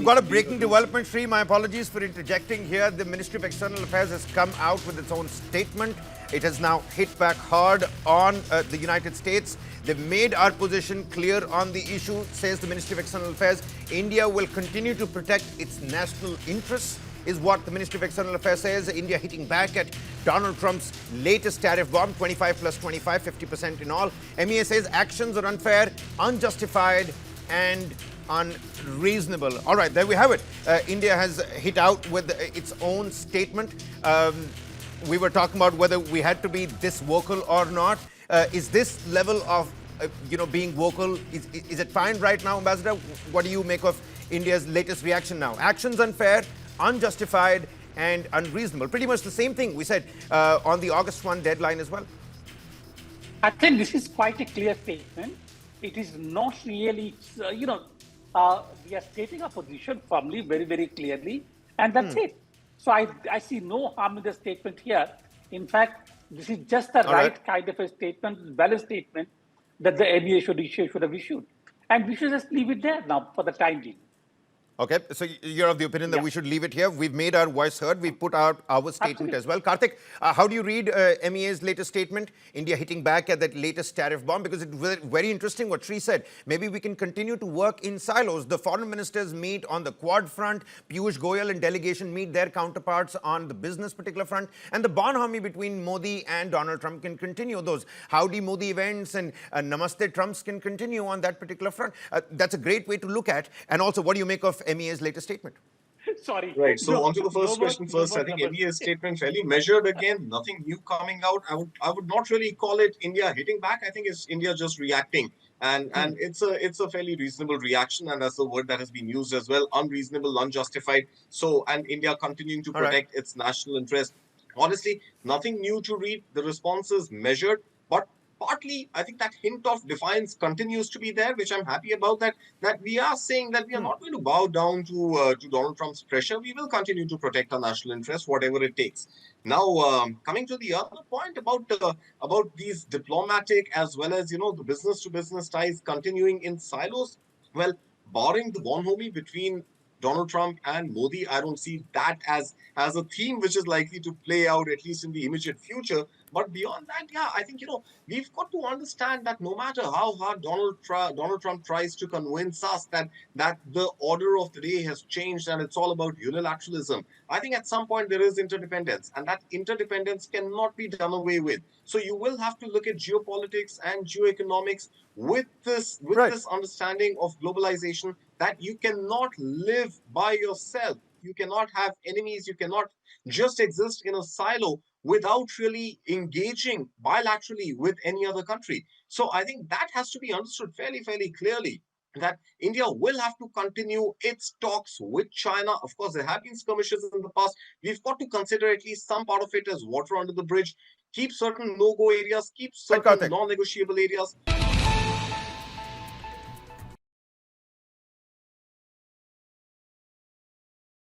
we've got a breaking development, Sri. My apologies for interjecting here. The Ministry of External Affairs has come out with its own statement. It has now hit back hard on the United States. They've made our position clear on the issue, says the Ministry of External Affairs. India will continue to protect its national interests, is what the Ministry of External Affairs says. India hitting back at Donald Trump's latest tariff bomb, 25 plus 25, 50% in all. MEA says actions are unfair, unjustified, and unreasonable. All right, there we have it. India has hit out with its own statement. We were talking about whether we had to be this vocal or not. Is this level of, being vocal, is it fine right now, Ambassador? What do you make of India's latest reaction now? Actions unfair, unjustified, and unreasonable. Pretty much the same thing we said on the August 1 deadline as well. I think this is quite a clear statement. It is not really, we are stating our position firmly, very, very clearly, and that's it. So I see no harm in the statement here. In fact, this is just the right kind of a statement, balanced statement that the MEA should have issued. And we should just leave it there now for the time being. Okay, so you're of the opinion that we should leave it here. We've made our voice heard. We've put out our statement as well. Karthik, how do you read MEA's latest statement? India hitting back at that latest tariff bomb? Because it's very interesting what Sri said. Maybe we can continue to work in silos. The foreign ministers meet on the Quad front. Piyush Goyal and delegation meet their counterparts on the business particular front. And the bonhomie between Modi and Donald Trump can continue. Those Howdy Modi events and Namaste Trumps can continue on that particular front. That's a great way to look at. And also, what do you make of MEA's latest statement? Sorry. Right. So on to the first question first. I think MEA's statement fairly measured again, nothing new coming out. I would not really call it India hitting back. I think it's India just reacting. And it's a fairly reasonable reaction, and that's the word that has been used as well. Unreasonable, unjustified. So, and India continuing to protect its national interest. Honestly, nothing new to read. The response is measured, but partly, I think that hint of defiance continues to be there, which I'm happy about, that we are saying that we are not going to bow down to Donald Trump's pressure. We will continue to protect our national interests, whatever it takes. Now, coming to the other point about these diplomatic as well as, the business-to-business ties continuing in silos, well, barring the bonhomie between Donald Trump and Modi, I don't see that as a theme which is likely to play out, at least in the immediate future. But beyond that, I think, we've got to understand that no matter how hard Donald Trump tries to convince us that the order of the day has changed and it's all about unilateralism, I think at some point there is interdependence, and that interdependence cannot be done away with. So you will have to look at geopolitics and geoeconomics with this understanding of globalization, that you cannot live by yourself. You cannot have enemies. You cannot just exist in a silo without really engaging bilaterally with any other country. So I think that has to be understood fairly, fairly clearly, that India will have to continue its talks with China. Of course, there have been skirmishes in the past. We've got to consider at least some part of it as water under the bridge, keep certain no-go areas, keep certain non-negotiable areas.